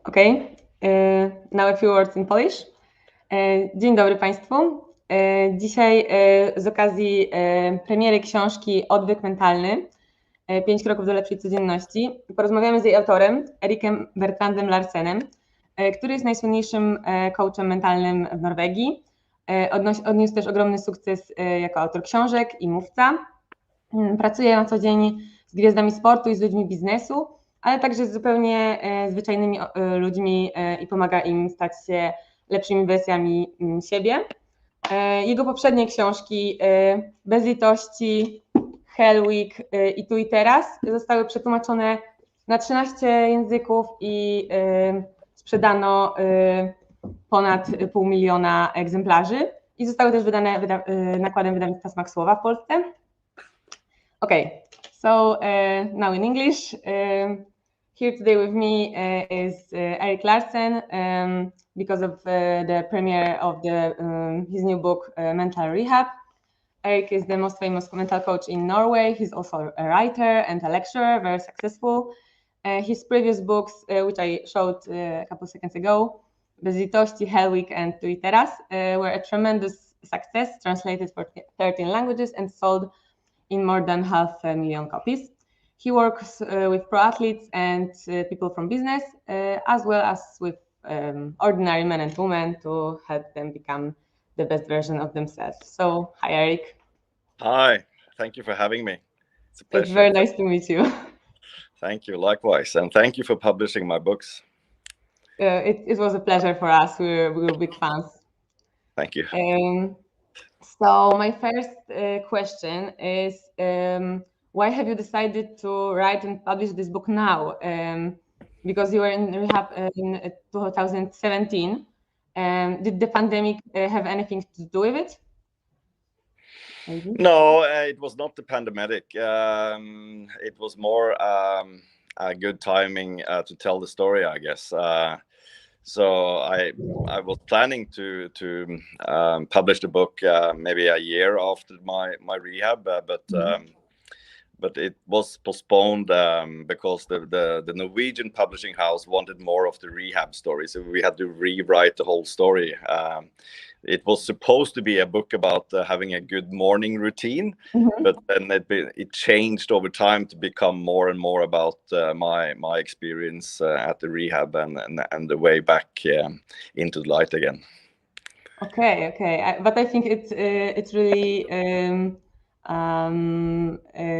Okay, now a few words in Polish. Dzień dobry Państwu. Dzisiaj z okazji premiery książki Odwyk, mentalny, Pięć kroków do lepszej codzienności, porozmawiamy z jej autorem, Erikiem Bertrandem Larssenem, który jest najsłynniejszym coachem mentalnym w Norwegii. Odniósł też ogromny sukces jako autor książek i mówca. Pracuje na co dzień z gwiazdami sportu i z ludźmi biznesu, ale także z zupełnie zwyczajnymi ludźmi i pomaga im stać się lepszymi wersjami siebie. Jego poprzednie książki Bez litości, Hell Week i Tu i Teraz zostały przetłumaczone na 13 języków i sprzedano ponad 500 000 egzemplarzy i zostały też wydane nakładem wydawnictwa Smak Słowa w Polsce. Okay, so now in English. Here today with me is Erik Larsen because of the premiere of his new book, Mental Rehab. Erik is the most famous mental coach in Norway. He's also a writer and a lecturer, very successful. His previous books, which I showed a couple of seconds ago, Bez litości, Hell Week and Tu i Teraz, were a tremendous success, translated for 13 languages and sold in more than 500,000 copies. He works with pro athletes and people from business, as well as with ordinary men and women to help them become the best version of themselves. So, hi, Erik. Hi, thank you for having me. It's a pleasure. It's very nice to meet you. Thank you, likewise. And thank you for publishing my books. It was a pleasure for us. We were big fans. Thank you. So my first question is, why have you decided to write and publish this book now? Because you were in rehab in 2017. Did the pandemic have anything to do with it? Maybe? No, it was not the pandemic. It was more a good timing to tell the story, I guess. So I was planning to publish the book maybe a year after my rehab, but it was postponed because the Norwegian publishing house wanted more of the rehab story, so we had to rewrite the whole story. It was supposed to be a book about having a good morning routine, but then it changed over time to become more and more about my experience at the rehab and the way back into the light again. Okay. But I think it really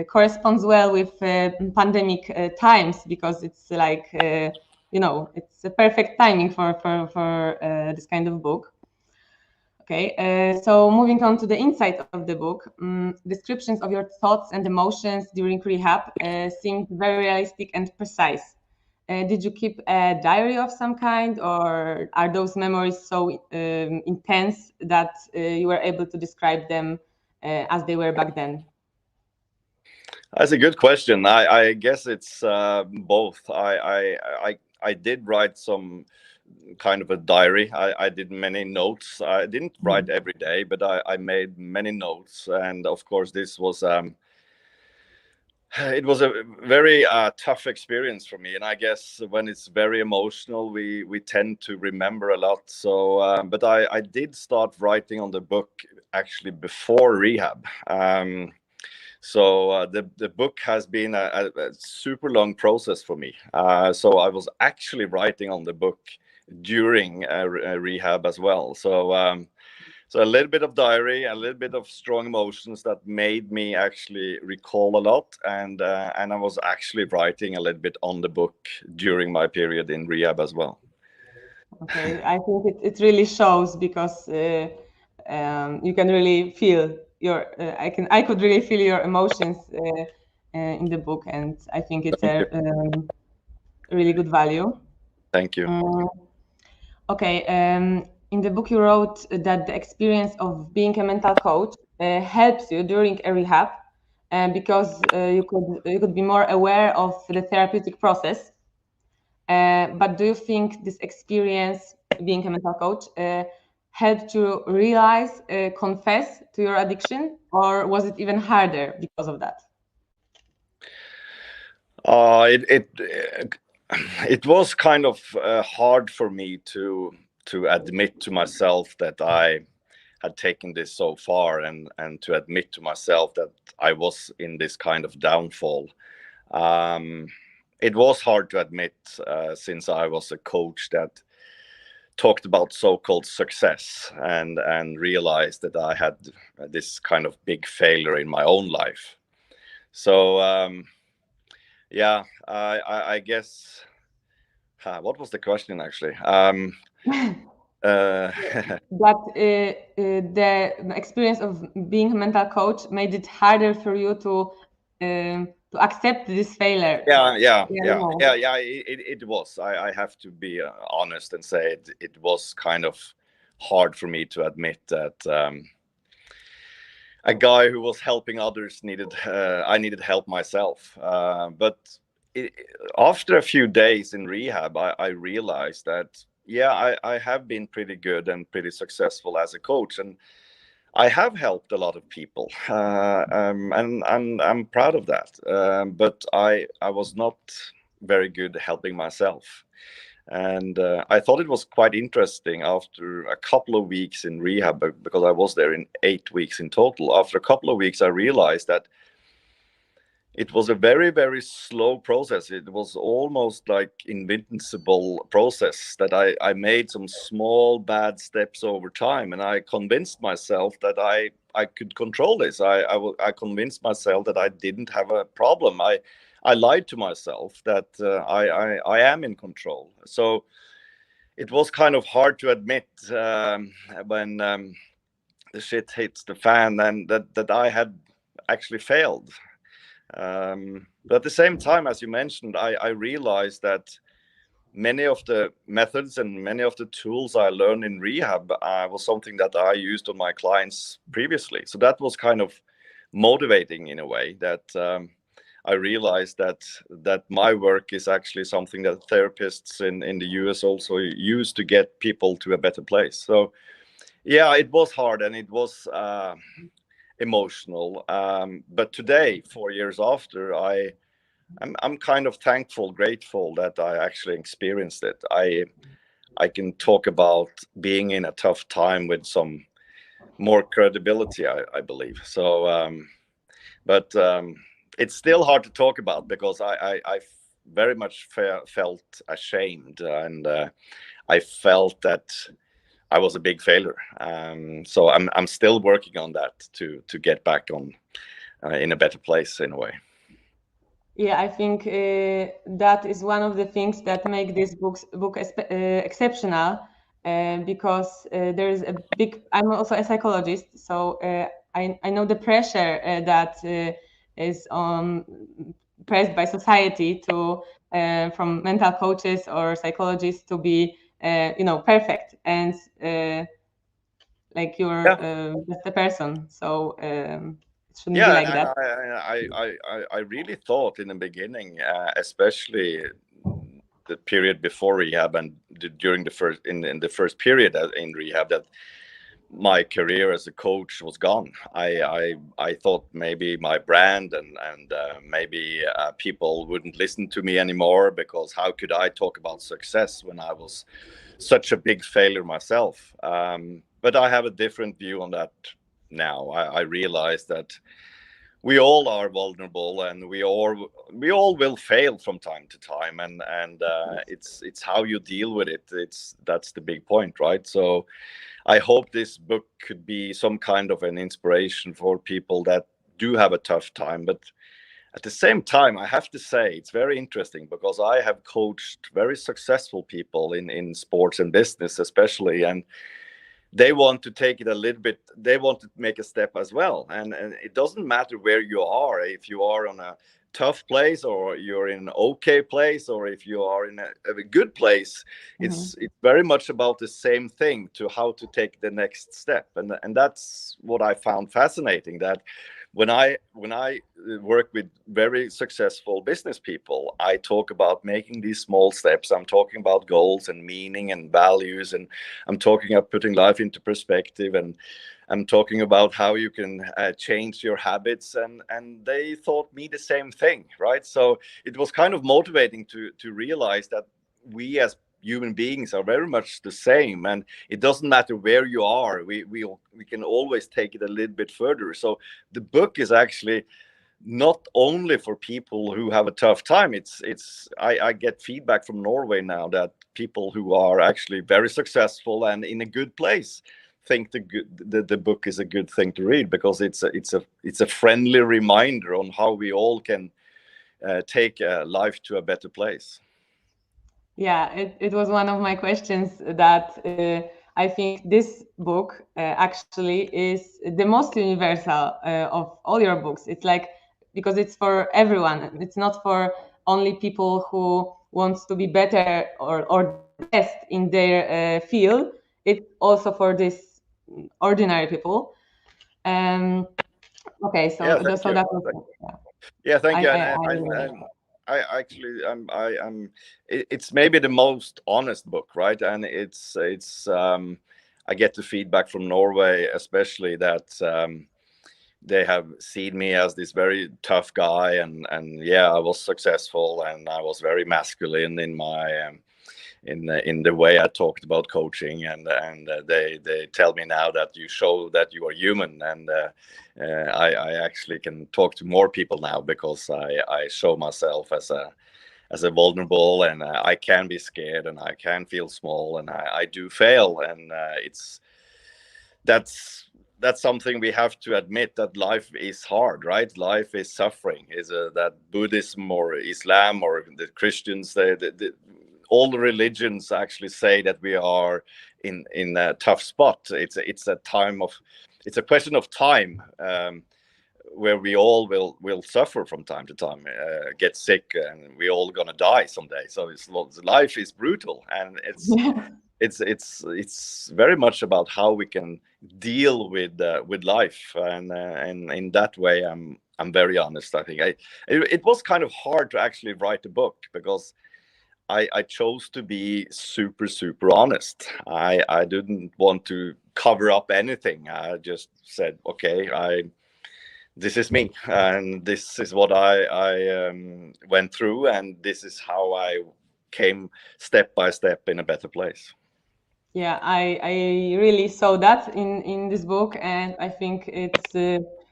corresponds well with pandemic times, because it's like it's a perfect timing for this kind of book. Okay, so moving on to the inside of the book, descriptions of your thoughts and emotions during rehab seemed very realistic and precise. Did you keep a diary of some kind, or are those memories so intense that you were able to describe them as they were back then? That's a good question. I guess it's both. I did write some kind of a diary. I did many notes. I didn't write every day, but I made many notes. And of course, this was it was a very tough experience for me. And I guess when it's very emotional, we tend to remember a lot. So, but I did start writing on the book actually before rehab. So the book has been a super long process for me. So I was actually writing on the book during rehab as well. So a little bit of diary, a little bit of strong emotions that made me actually recall a lot, and I was actually writing a little bit on the book during my period in rehab as well. Okay, I think it really shows, because you can really feel I could really feel your emotions in the book, and I think it's a really good value. Thank you. Okay, in the book you wrote that the experience of being a mental coach helps you during a rehab because you could be more aware of the therapeutic process. But do you think this experience, being a mental coach, helped you realize, confess to your addiction, or was it even harder because of that? it was kind of hard for me to admit to myself that I had taken this so far, and to admit to myself that I was in this kind of downfall. It was hard to admit, since I was a coach that talked about so-called success, and realized that I had this kind of big failure in my own life. So yeah, I guess, what was the question actually? But the experience of being a mental coach made it harder for you to accept this failure. It was. I have to be honest and say it was kind of hard for me to admit that a guy who was helping others I needed help myself. But after a few days in rehab, I realized that, yeah, I have been pretty good and pretty successful as a coach, and I have helped a lot of people, and I'm proud of that. But I was not very good at helping myself. And I thought it was quite interesting after a couple of weeks in rehab, because I was there in 8 weeks in total. After a couple of weeks, I realized that it was a very, very slow process. It was almost like invincible process, that I made some small bad steps over time, and I convinced myself that I could control this. I convinced myself that I didn't have a problem. I lied to myself that I am in control. So it was kind of hard to admit, when the shit hits the fan, and that I had actually failed. But at the same time, as you mentioned, I realized that many of the methods and many of the tools I learned in rehab was something that I used on my clients previously. So that was kind of motivating in a way, that I realized that my work is actually something that therapists in the US also use to get people to a better place. So yeah, it was hard, and it was emotional. But today, 4 years after, I'm kind of thankful, grateful that I actually experienced it. I can talk about being in a tough time with some more credibility, I believe. So, but it's still hard to talk about, because I very much felt ashamed, and I felt that I was a big failure. So I'm still working on that to get back on in a better place in a way. Yeah, I think that is one of the things that make this book exceptional, because there is a big. I'm also a psychologist, so I know the pressure that is pressed by society to from mental coaches or psychologists to be perfect, and like you're just a person. So it shouldn't be like that. I really thought in the beginning, especially the period before rehab and during the first in the first period in rehab, that my career as a coach was gone. I thought maybe my brand and maybe people wouldn't listen to me anymore, because how could I talk about success when I was such a big failure myself? But I have a different view on that now. I realize that we all are vulnerable, and we all will fail from time to time, and it's how you deal with it. That's the big point, right? So I hope this book could be some kind of an inspiration for people that do have a tough time. But at the same time, I have to say it's very interesting, because I have coached very successful people in sports and business especially, and they want to take it a little bit, they want to make a step as well. And it doesn't matter where you are, if you are on a tough place, or you're in an okay place, or if you are in a good place. It's very much about the same thing, to how to take the next step. And that's what I found fascinating, that when I work with very successful business people, I talk about making these small steps. I'm talking about goals and meaning and values, and I'm talking about putting life into perspective, and I'm talking about how you can change your habits, and they thought me the same thing, right? So it was kind of motivating to realize that we as human beings are very much the same, and it doesn't matter where you are. We can always take it a little bit further. So the book is actually not only for people who have a tough time. I get feedback from Norway now that people who are actually very successful and in a good place think the book is a good thing to read, because it's a friendly reminder on how we all can take life to a better place. Yeah, it was one of my questions, that I think this book actually is the most universal of all your books. It's like, because it's for everyone. It's not for only people who wants to be better or best in their field. It's also for this ordinary people. Okay, so Yeah, thank so you. that was, Yeah, thank you. I I actually, I'm. It's maybe the most honest book, right? And it's. I get the feedback from Norway, especially that they have seen me as this very tough guy, and yeah, I was successful, and I was very masculine in my in the way I talked about coaching, and they tell me now that you show that you are human, and I actually can talk to more people now, because I show myself as a vulnerable, and I can be scared, and I can feel small, and I do fail, and that's something we have to admit, that life is hard, right? Life is suffering. Is that Buddhism or Islam or the Christians? All the religions actually say that we are in a tough spot. It's a question of time, where we all will suffer from time to time, get sick, and we all gonna die someday. So life is brutal, and it's very much about how we can deal with life, and in that way, I'm very honest. I think it was kind of hard to actually write a book, because I chose to be super honest. I didn't want to cover up anything. I just said, okay, this is me, and this is what I went through, and this is how I came step by step in a better place. Yeah, I really saw that in this book, and I think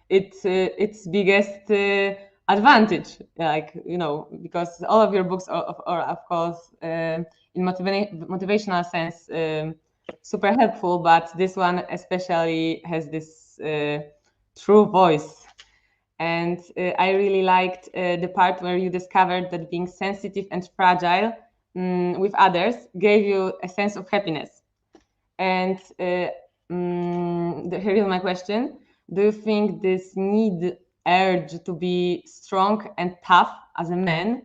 its biggest advantage, like, because all of your books are of course in motivational sense super helpful, but this one especially has this true voice. And I really liked the part where you discovered that being sensitive and fragile with others gave you a sense of happiness. And here is my question. Do you think this urge to be strong and tough as a man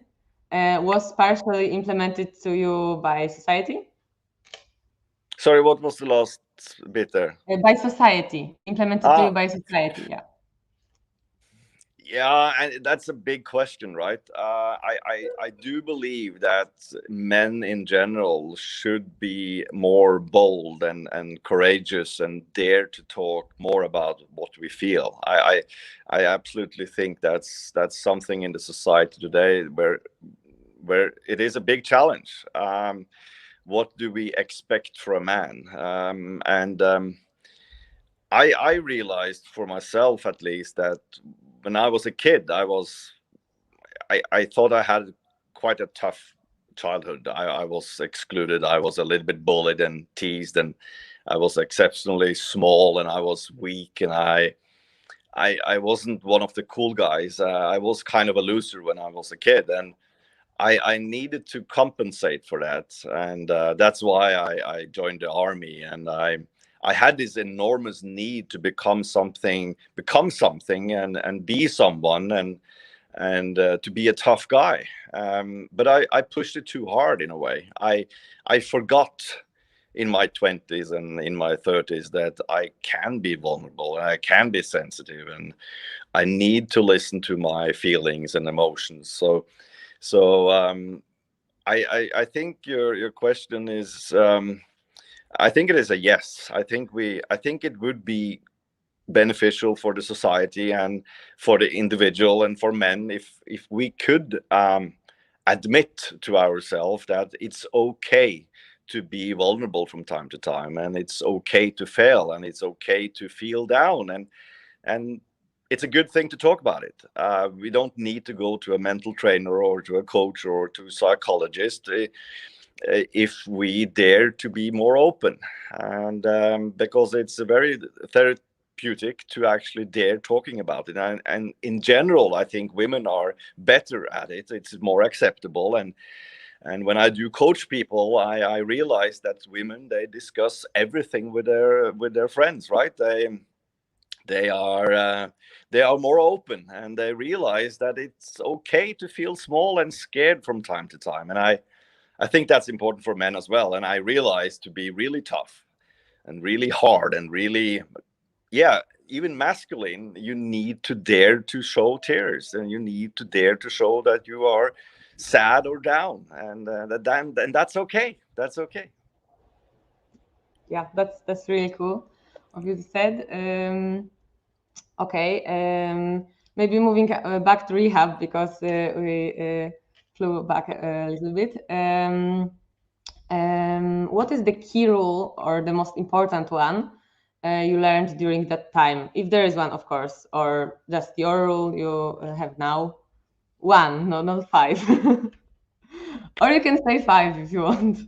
was partially implemented to you by society? Sorry, what was the last bit there? By society, implemented to you by society, yeah. Yeah, and that's a big question, right? I do believe that men in general should be more bold and courageous, and dare to talk more about what we feel. I absolutely think that's something in the society today where it is a big challenge. What do we expect from a man? I realized for myself, at least, that when I was a kid, I thought I had quite a tough childhood. I was excluded. I was a little bit bullied and teased, and I was exceptionally small, and I was weak, and I wasn't one of the cool guys. I was kind of a loser when I was a kid, and I needed to compensate for that, and that's why I joined the army, and I had this enormous need to become something, and be someone, and to be a tough guy. But I pushed it too hard in a way. I forgot in my 20s and in my 30s that I can be vulnerable, and I can be sensitive, and I need to listen to my feelings and emotions. So I think your question is. I think it is a yes. I think it would be beneficial for the society and for the individual and for men if we could admit to ourselves that it's okay to be vulnerable from time to time, and it's okay to fail, and it's okay to feel down, and it's a good thing to talk about it. We don't need to go to a mental trainer or to a coach or to a psychologist if we dare to be more open, and because it's a very therapeutic to actually dare talking about it, and in general I think women are better at it. It's more acceptable, and when I do coach people, I realize that women, they discuss everything with their friends, right? They are more open, and they realize that it's okay to feel small and scared from time to time, and I think that's important for men as well. And I realized to be really tough and really hard and really, yeah, even masculine, you need to dare to show tears, and you need to dare to show that you are sad or down, and that's okay. That's okay. Yeah, that's really cool of you said. Okay, maybe moving back to rehab, because we flew back a little bit. What is the key rule or the most important one you learned during that time, if there is one, of course, or just your rule you have now? One, no, not five. Or you can say five if you want.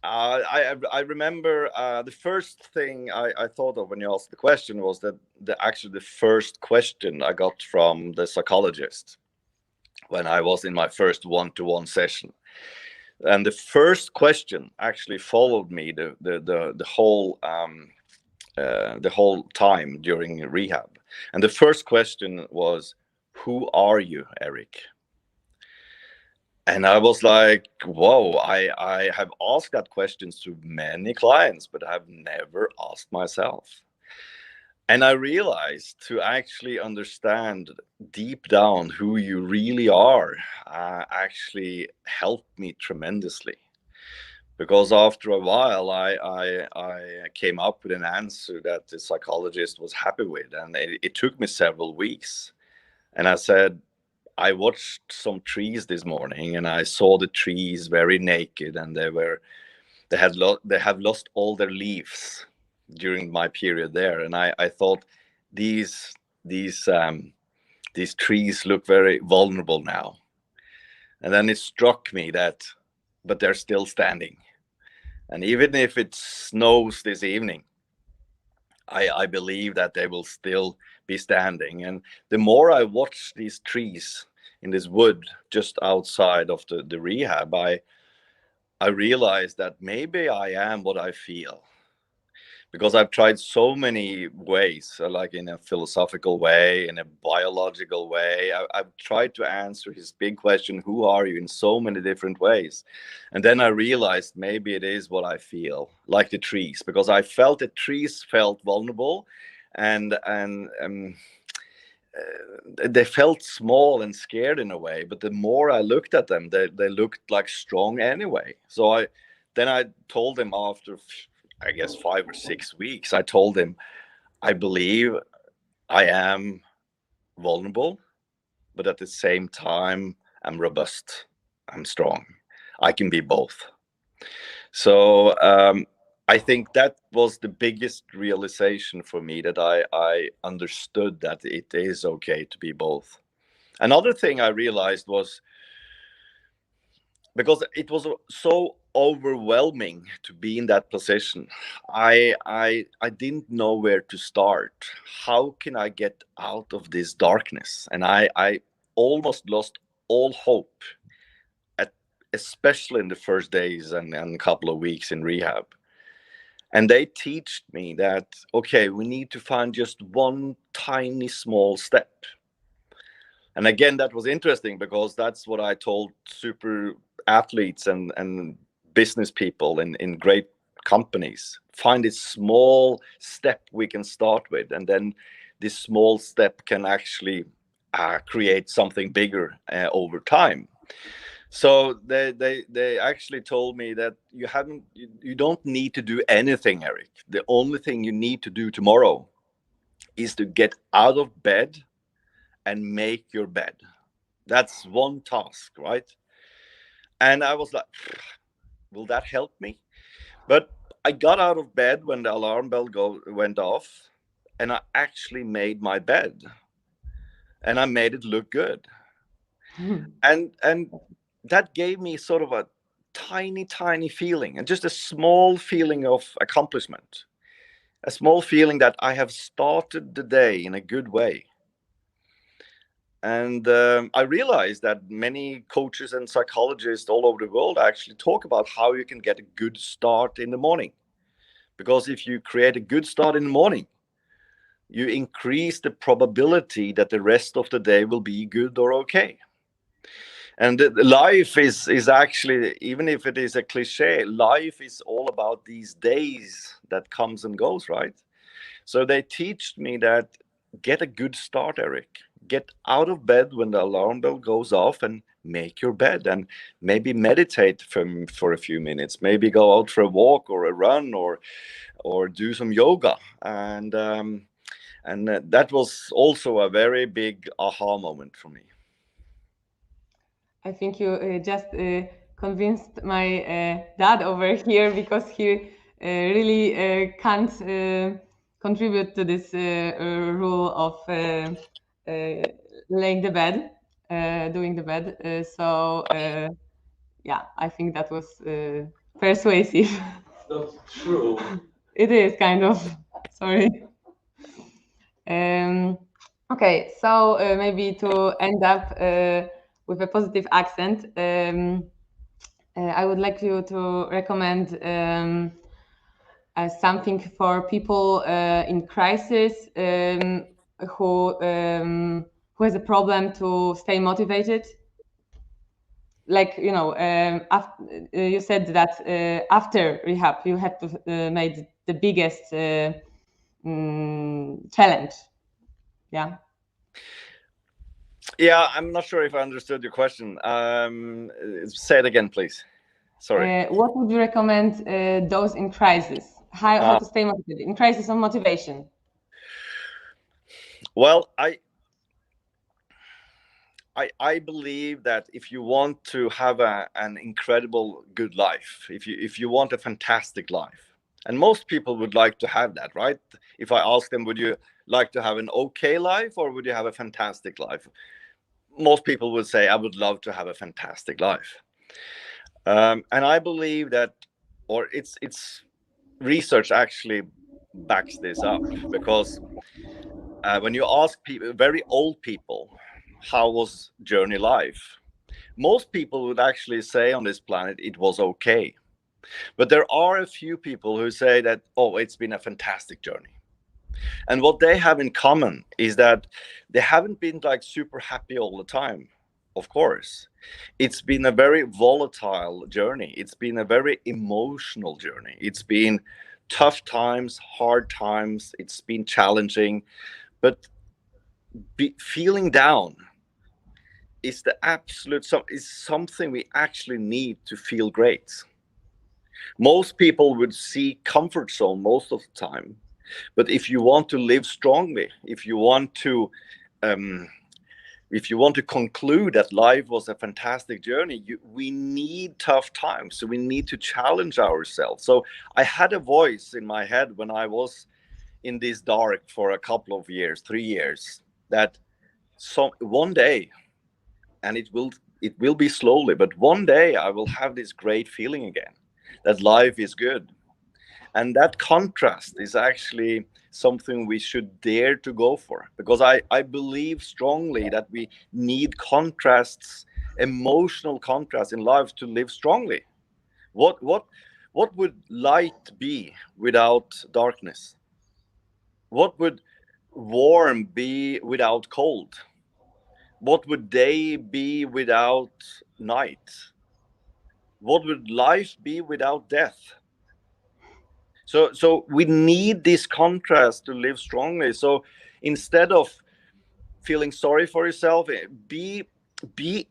I remember the first thing I thought of when you asked the question was that the first question I got from the psychologist when I was in my first one-to-one session, and the first question actually followed me the whole time during rehab, and the first question was, "Who are you, Erik?" And I was like, whoa, I have asked that question to many clients, but I've never asked myself. And I realized to actually understand deep down who you really are actually helped me tremendously. Because after a while, I came up with an answer that the psychologist was happy with. And it took me several weeks. And I said, I watched some trees this morning, and I saw the trees very naked, and they have lost all their leaves during my period there. And I thought these trees look very vulnerable now. And then it struck me that, but they're still standing. And even if it snows this evening, I believe that they will still be standing. And the more I watch these trees in this wood just outside of the rehab, I realized that maybe I am what I feel. Because I've tried so many ways, like in a philosophical way, in a biological way. I've tried to answer his big question, who are you, in so many different ways. And then I realized maybe it is what I feel, like the trees, because I felt the trees felt vulnerable, and they felt small and scared in a way. But the more I looked at them, they looked like strong anyway. So I told them after, I guess, 5 or 6 weeks, I told him, I believe I am vulnerable, but at the same time, I'm robust. I'm strong. I can be both. So I think that was the biggest realization for me, that I understood that it is okay to be both. Another thing I realized was, because it was so overwhelming to be in that position, I didn't know where to start. How can I get out of this darkness? And I almost lost all hope, especially in the first days and a couple of weeks in rehab. And they taught me that, okay, we need to find just one tiny small step. And again, that was interesting, because that's what I told super athletes and business people in great companies. Find a small step we can start with, and then this small step can actually create something bigger over time. So they actually told me that you don't need to do anything, Eric. The only thing you need to do tomorrow is to get out of bed and make your bed. That's one task, right? And I was like, will that help me? But I got out of bed when the alarm bell went off, and I actually made my bed, and I made it look good. And that gave me sort of a tiny feeling, and just a small feeling of accomplishment, a small feeling that I have started the day in a good way. And I realized that many coaches and psychologists all over the world actually talk about how you can get a good start in the morning. Because if you create a good start in the morning, you increase the probability that the rest of the day will be good or okay. And life is actually, even if it is a cliche, life is all about these days that comes and goes, right? So they teach me that get a good start, Eric. Get out of bed when the alarm bell goes off and make your bed, and maybe meditate for a few minutes. Maybe go out for a walk or a run or do some yoga. And that was also a very big aha moment for me. I think you just convinced my dad over here, because he really can't contribute to this rule of laying the bed, doing the bed. So yeah, I think that was persuasive. Not true. It is kind of. Sorry. Okay, so maybe to end up with a positive accent, I would like you to recommend something for people in crisis who has a problem to stay motivated. Like, you know, you said that after rehab you had to make the biggest challenge. Yeah. Yeah, I'm not sure if I understood your question. Say it again, please. Sorry. What would you recommend those in crisis? How to stay motivated in crisis on motivation? Well, I believe that if you want to have an incredible good life, if you want a fantastic life, and most people would like to have that, right? If I ask them, would you like to have an okay life or would you have a fantastic life? Most people would say, I would love to have a fantastic life. And I believe that, or it's research actually backs this up, because when you ask people, very old people, how was journey life? Most people would actually say on this planet it was okay. But there are a few people who say that, oh, it's been a fantastic journey. And what they have in common is that they haven't been like super happy all the time. Of course, it's been a very volatile journey. It's been a very emotional journey. It's been tough times, hard times. It's been challenging, but feeling down is is something we actually need to feel great. Most people would seek comfort zone most of the time, but if you want to live strongly, if you want to conclude that life was a fantastic journey, we need tough times. So we need to challenge ourselves. So I had a voice in my head when I was in this dark for a couple of years, 3 years, that one day, and it will be slowly, but one day I will have this great feeling again, that life is good. And that contrast is actually something we should dare to go for, because I believe strongly that we need contrasts, emotional contrasts in life to live strongly. What would light be without darkness? What would warm be without cold? What would day be without night? What would life be without death? So we need this contrast to live strongly. So instead of feeling sorry for yourself, be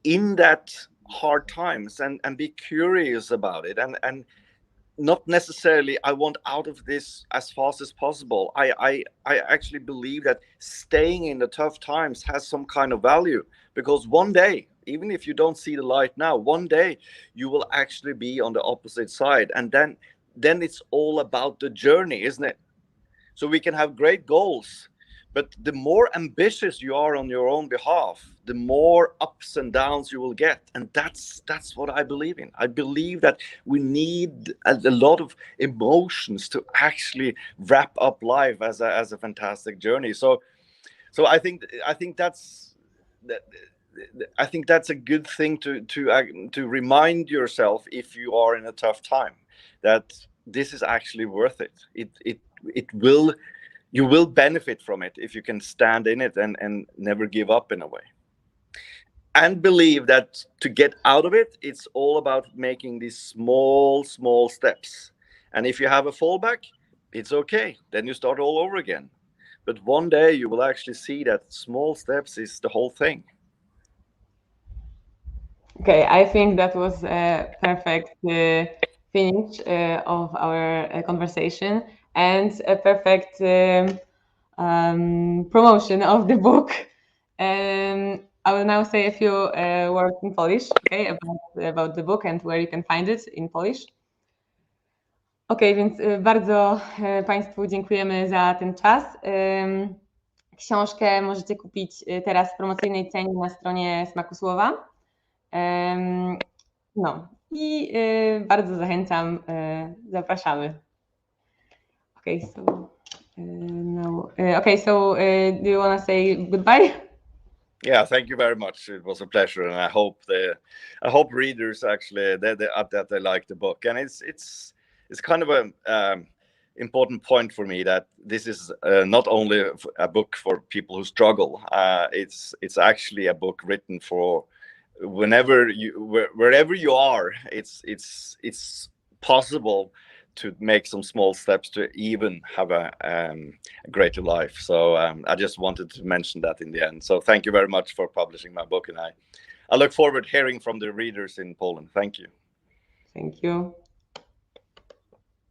in that hard times and be curious about it, and not necessarily I want out of this as fast as possible. I actually believe that staying in the tough times has some kind of value, because one day, even if you don't see the light now, one day you will actually be on the opposite side, and then it's all about the journey, isn't it? So we can have great goals, but the more ambitious you are on your own behalf, the more ups and downs you will get. And that's what I believe in. I believe that we need a lot of emotions to actually wrap up life as a fantastic journey. So I think that's a good thing to remind yourself, if you are in a tough time, that this is actually worth it. You will benefit from it if you can stand in it and never give up, in a way. And believe that to get out of it, it's all about making these small steps. And if you have a fallback, it's okay. Then you start all over again. But one day you will actually see that small steps is the whole thing. Okay, I think that was a perfect finish of our conversation, and a perfect promotion of the book. I will now say a few words in Polish, okay, about the book and where you can find it in Polish. Okej, więc bardzo Państwu dziękujemy za ten czas. Książkę możecie kupić teraz w promocyjnej cenie na stronie Smaku Słowa. No i bardzo zachęcam, zapraszamy. Okay, so no. Okay, so do you want to say goodbye? Yeah, thank you very much. It was a pleasure, and I hope readers actually that they like the book. And it's kind of a important point for me that this is not only a book for people who struggle. It's actually a book written for wherever you are. It's possible to make some small steps to even have a greater life. So I just wanted to mention that in the end. So thank you very much for publishing my book, and I look forward to hearing from the readers in Poland. Thank you. Thank you.